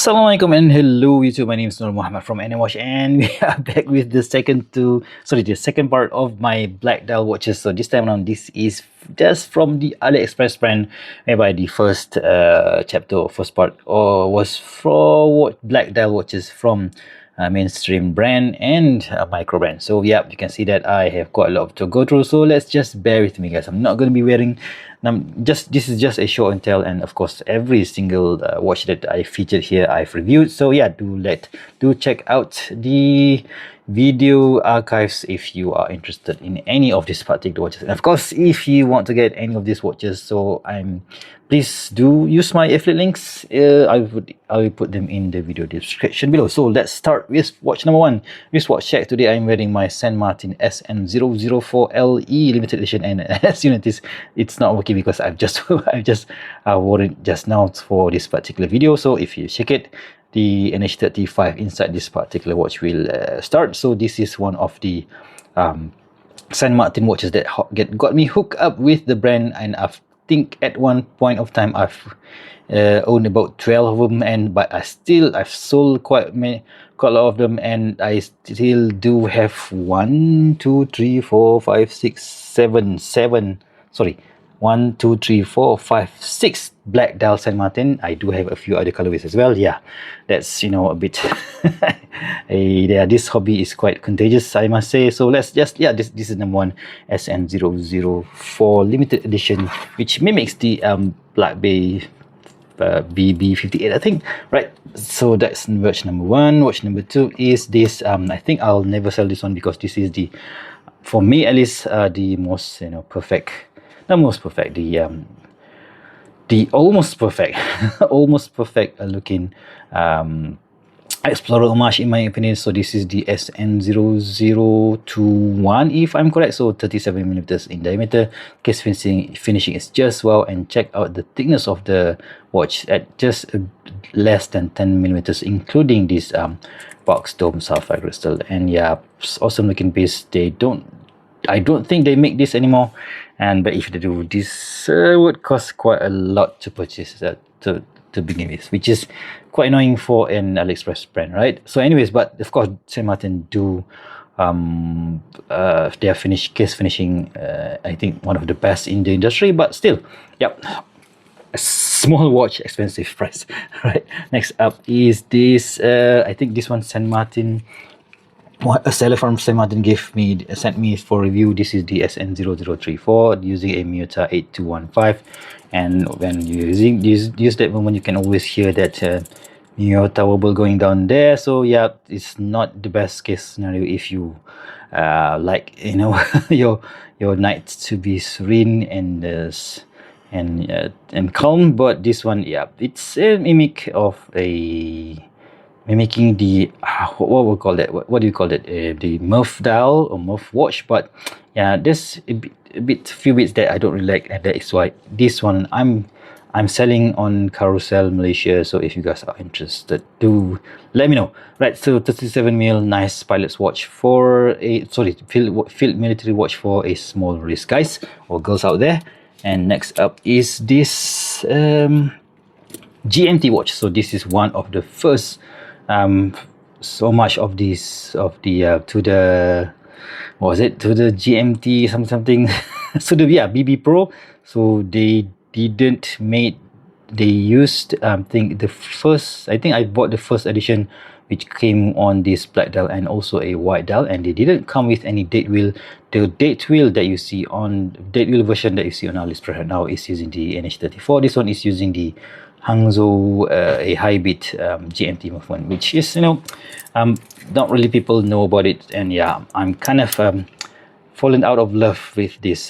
Assalamualaikum and hello YouTube. My name is Nur Muhammad from NMWatch, and we are back with the second part of my black dial watches. So this time around, this is just from the AliExpress brand, whereby the first chapter or first part was for black dial watches from mainstream brand and micro brand. So yeah, you can see that I have quite a lot to go through, so let's just bear with me, guys. I'm not going to be wearing this is just a show and tell, and of course every single watch that I featured here I've reviewed. So yeah, do check out the video archives if you are interested in any of these particular watches, and of course if you want to get any of these watches, so please do use my affiliate links. I will put them in the video description below. So let's start with watch number one. This watch check. Today I'm wearing my Martin SN0034 LE limited edition, and as you notice, it's not working because I've just wore it just now for this particular video. So if you check it, the NH35 inside this particular watch will start. So this is one of the San Martin watches that got me hooked up with the brand, and I think at one point of time I've owned about 12 of them, but I've sold quite a lot of them, and I still do have 1 2 3 4 5 6 7 1 2 3 4 5 6 black dial San Martin. I do have a few other colorways as well. Yeah, that's a bit this hobby is quite contagious, I must say. So let's just, yeah, this is number one, SN004 limited edition, which mimics the Black Bay BB58, I think, right? So that's watch number one. Watch number two is this. I think I'll never sell this one because this is for me at least, the most perfect, not most perfect, the almost perfect almost perfect looking Explorer homage, in my opinion. So this is the SN0021, if I'm correct. So 37mm in diameter. Case finishing is just wow, and check out the thickness of the watch at just less than 10mm, including this box dome sapphire crystal. And yeah, awesome looking piece. I don't think they make this anymore, but if they do, this would cost quite a lot to purchase to begin with, which is quite annoying for an AliExpress brand, right? So anyways, but of course San Martin do their case finishing, I think one of the best in the industry, but still, yep, a small watch, expensive price, right? Next up is this, I think this one San Martin, a seller from San Martin sent me for review. This is the SN0034 using a Militado 8215, and when you use that moment, you can always hear that Militado wobble going down there. So yeah, it's not the best case scenario if you like your nights to be serene and calm. But this one, yeah, it's a mimicking the what we call that, what do you call it, the Murph dial or Murph watch. But yeah, there's a few bits that I don't really like, and that is why this one I'm selling on Carousel Malaysia. So if you guys are interested, do let me know. Right, so 37mm nice pilot's watch for a field military watch for a small risk guys or girls out there. And next up is this GMT watch. So this is one of the first so much of this to the GMT something so the BB Pro. So they used I think I bought the first edition, which came on this black dial and also a white dial, and they didn't come with any date wheel. The date wheel version that you see on AliExpress right now is using the NH34. This one is using the Hangzhou a high beat GMT movement, which is not really people know about it. And yeah, I'm kind of fallen out of love with this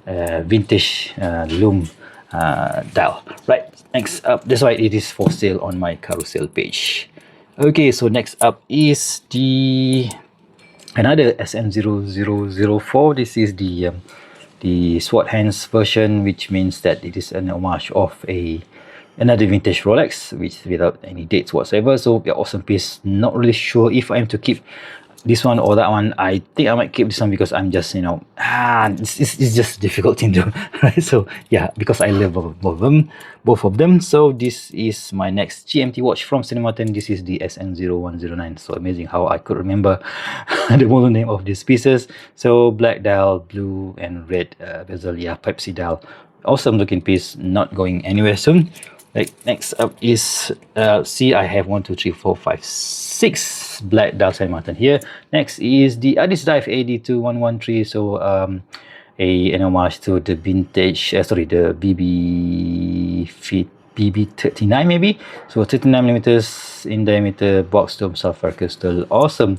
vintage loom dial. Right, next up, that's why it is for sale on my carousel page. Okay, so next up is another SN0004. This is the SWAT hands version, which means that it is an homage of another vintage Rolex, which without any dates whatsoever. So yeah, awesome piece. Not really sure if I am to keep this one or that one. I think I might keep this one because I'm just, you know, it's just a difficult thing to, right? So yeah, because I love both of them. So this is my next GMT watch from Martin. This is the SN0109. So amazing how I could remember the model name of these pieces. So black dial, blue and red bezel, yeah, Pepsi dial. Awesome looking piece, not going anywhere soon. Like, next up is see, I have 1 2 3 4 5 6 black dial Saint Martin here. Next is the AddiesDive AD2113. So an homage to the vintage, the BB39 maybe. So 39 millimeters in diameter, box dome sapphire crystal. Awesome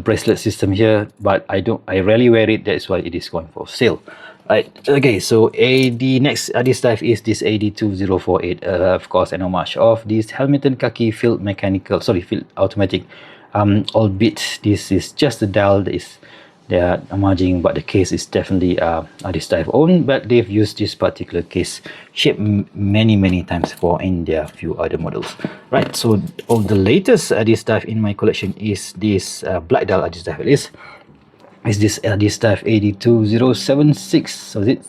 bracelet system here, but I rarely wear it. That's why it is going for sale. Right, okay, so next AddiesDive is this AD2048, of course, an homage of this Hamilton khaki field automatic. Albeit this is just the dial that is they are homaging, but the case is definitely AddiesDive own, but they've used this particular case shape many times for in their few other models. Right, so all the latest AddiesDive in my collection is this black dial AddiesDive is this AddiesDive AD2076, so is it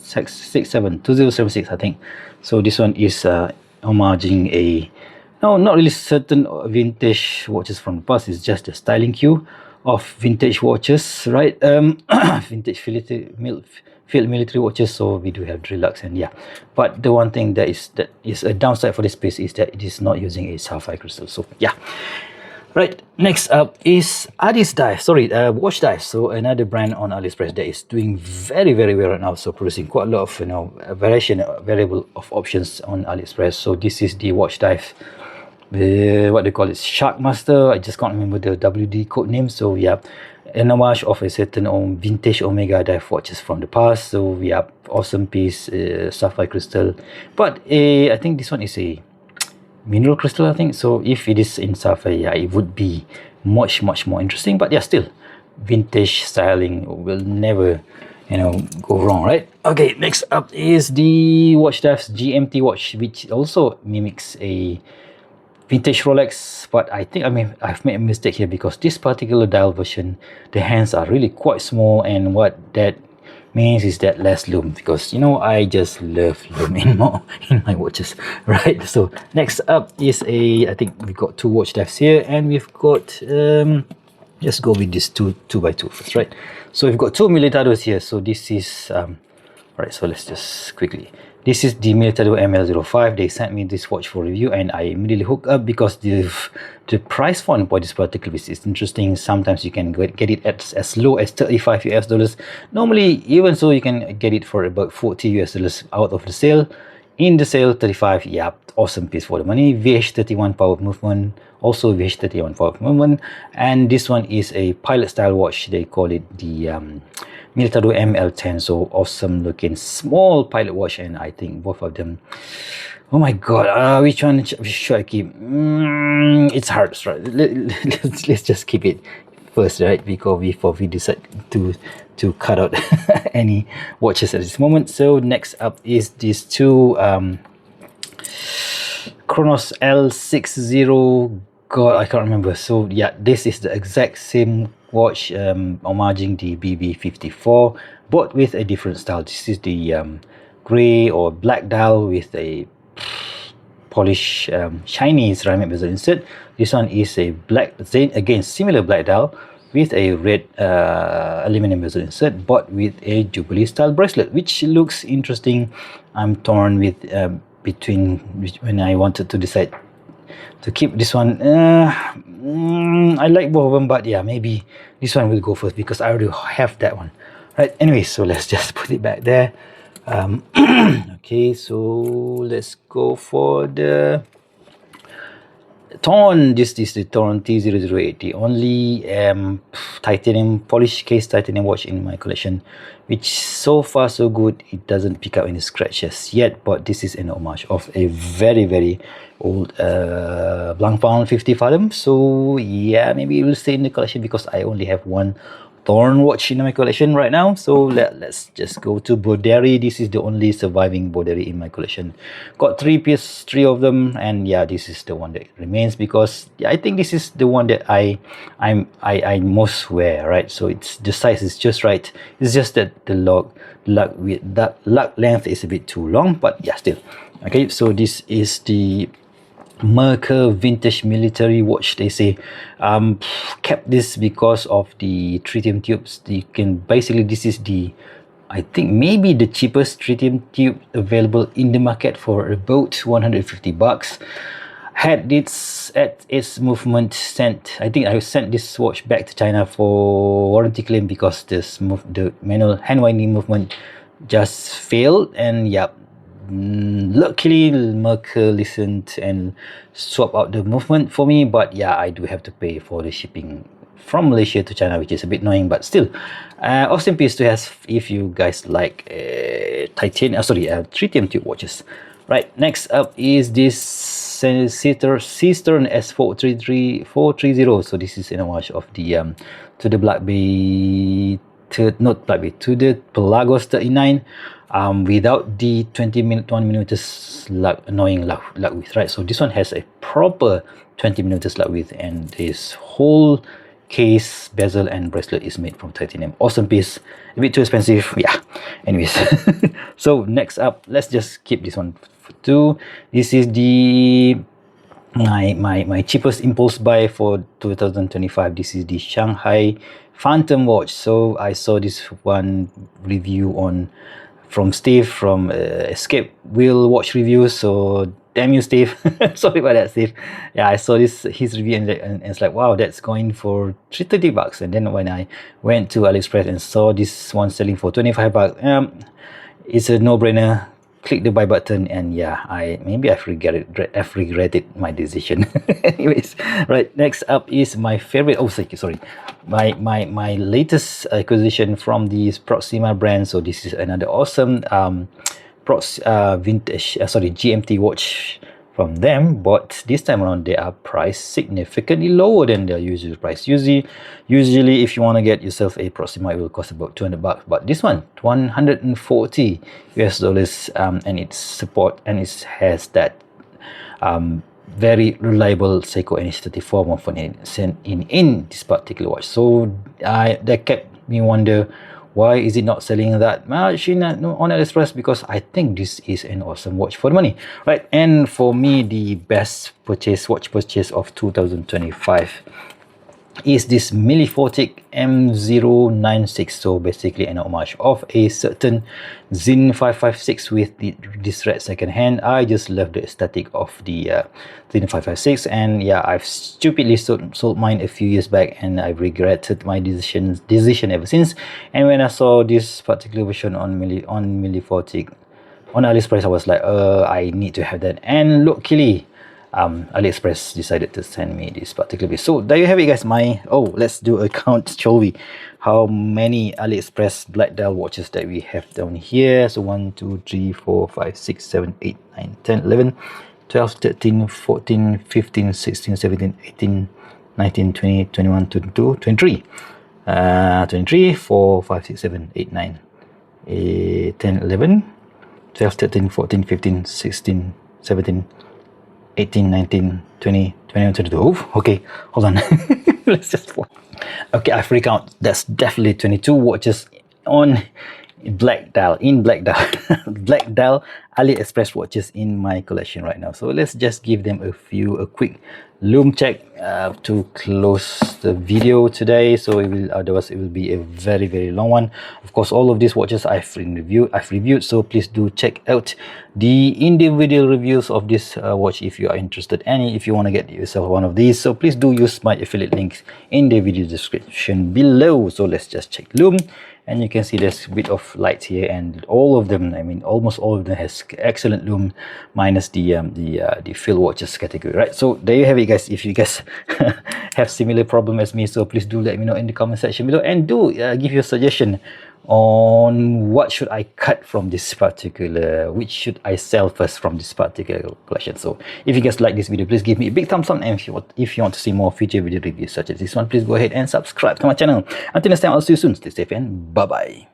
2076 I think. So this one is homaging not really certain vintage watches from the past. It's just a styling cue of vintage watches, right? Vintage field military watches. So we do have Drilux, and yeah, but the one thing that is a downside for this piece is that it is not using a sapphire crystal. So yeah. Right, next up is AddiesDive, WatchDives. So another brand on AliExpress that is doing very well right now. So producing quite a lot of variable of options on AliExpress. So this is the WatchDive, what they call it, Sharkmaster. I just can't remember the WD code name. So yeah, an homage of a certain vintage Omega dive watches from the past. So yeah, awesome piece, sapphire crystal. But I think this one is a mineral crystal, I think. So if it is in sapphire, yeah, it would be much more interesting. But yeah, still vintage styling will never, go wrong, right? Okay, next up is the WatchDives GMT watch, which also mimics a vintage Rolex, but I think I've made a mistake here, because this particular dial version, the hands are really quite small, and what that means is that less lume, because I just love lume in my watches, right? So next up is I think we got two WatchDives here, and we've got let's go with this 2x2 first, right? So we've got two Militados here. So this is right, so let's just quickly, this is the Militado ML05. They sent me this watch for review, and I immediately hooked up because the price point for this particular piece is interesting. Sometimes you can get it at as low as $35 US. Normally, even so, you can get it for about $40 US out of the sale. In the sale, 35. Yeah, awesome piece for the money. VH31 power movement, also VH31 power movement, and this one is a pilot style watch. They call it the Militado ML10. So awesome looking small pilot watch, and I think both of them, oh my god, which one should I keep? It's hard, right? Let's just keep it first, right? Before we decide to cut out any watches at this moment. So next up is these two Cronos L60, god, I can't remember. So yeah, this is the exact same watch, homaging the BB54, but with a different style. This is the gray or black dial with a polished shiny ceramic bezel insert. This one is a black, again similar black dial with a red aluminum bezel insert, but with a Jubilee style bracelet, which looks interesting. I'm torn with between when I wanted to decide to keep this one. I like both of them, but yeah, maybe this one will go first because I already have that one, right? Anyway, so let's just put it back there. Okay, so let's go for the Thorn. This is the Thorn T008, the only titanium polished case titanium watch in my collection, which so far so good. It doesn't pick up any scratches yet, but this is an homage of a very old Blancpain 50 Phantom. So yeah, maybe it will stay in the collection because I only have one Thorn watch in my collection right now. So let's just go to Boderry. This is the only surviving Boderry in my collection. Got three of them, and yeah, this is the one that remains because yeah, I think this is the one that I most wear, right? So it's the size is just right. It's just that the lug length is a bit too long, but yeah, still okay. So this is the Merkur vintage military watch. They say kept this because of the tritium tubes. You can basically, this is the, I think maybe the cheapest tritium tube available in the market for about 150 bucks. Had its at its movement sent, I think I sent this watch back to China for warranty claim because the manual hand winding movement just failed, and yep, luckily Merkur listened and swapped out the movement for me. But yeah, I do have to pay for the shipping from Malaysia to China, which is a bit annoying, but still awesome piece to have if you guys like tritium tube watches. Right, next up is this Seestern S043430. So this is an homage of the to the Black Bay, to the Pelagos 39, without the 1 millimeters annoying lug width, right? So this one has a proper 20 millimeters lug width, and this whole case, bezel and bracelet is made from titanium. Awesome piece, a bit too expensive, yeah. Anyways, so next up, let's just keep this one for two. This is the my cheapest impulse buy for 2025. This is the Shanghai Phantom watch. So I saw this one review from Steve from Escape Wheel Watch Reviews. So damn you, Steve. Sorry about that, Steve. Yeah, I saw his review, and it's like, wow, that's going for 330 bucks. And then when I went to AliExpress and saw this one selling for 25 bucks, it's a no-brainer. Click the buy button, and yeah, I've regretted my decision. Anyways, right, next up is my favorite, my latest acquisition from the Proxima brand. So this is another awesome vintage GMT watch from them, but this time around they are priced significantly lower than their usual price. Usually if you want to get yourself a Proxima, it will cost about 200 bucks, but this one 140 US dollars, and it has that very reliable Seiko NH34 movement in this particular watch. So that kept me wonder, why is it not selling that much on AliExpress? Because I think this is an awesome watch for the money, right? And for me, the best watch purchase of 2025 is this Milifortic M096. So basically an homage of a certain Zin 556 with this red second hand. I just love the aesthetic of the Zin 556, and yeah, I've stupidly sold mine a few years back, and I've regretted my decision ever since. And when I saw this particular version on Milifortic on AliExpress, I was like, I need to have that. And luckily AliExpress decided to send me this particular piece. So there you have it, guys. Let's do a count, shall we? How many AliExpress black dial watches that we have down here? So 1 2 3 4 5 6 7 8 9 10 11 12 13 14 15 16 17 18 19 20 21 22 23 23 4 5 6 7 8 9 10 11 12 13 14 15 16 17 18 19 20 21 22. Okay, hold on. Let's just okay, I freak out. That's definitely 22 watches on black dial black dial AliExpress watches in my collection right now. So let's just give them a quick lume check to close the video today. So otherwise it will be a very long one. Of course, all of these watches I've reviewed, so please do check out the individual reviews of this watch if you are interested, and if you want to get yourself one of these, so please do use my affiliate links in the video description below. So let's just check lume, and you can see there's a bit of light here, and all of them, I mean almost all of them, has excellent lume, minus the field watches category, right? So there you have it, guys. If you guys have similar problem as me, so please do let me know in the comment section below, and do give your suggestion on what should I cut from this particular, which should I sell first from this particular collection. So if you guys like this video, please give me a big thumbs up, and if you want to see more future video reviews such as this one, please go ahead and subscribe to my channel. Until next time, I'll see you soon. Stay safe and bye bye.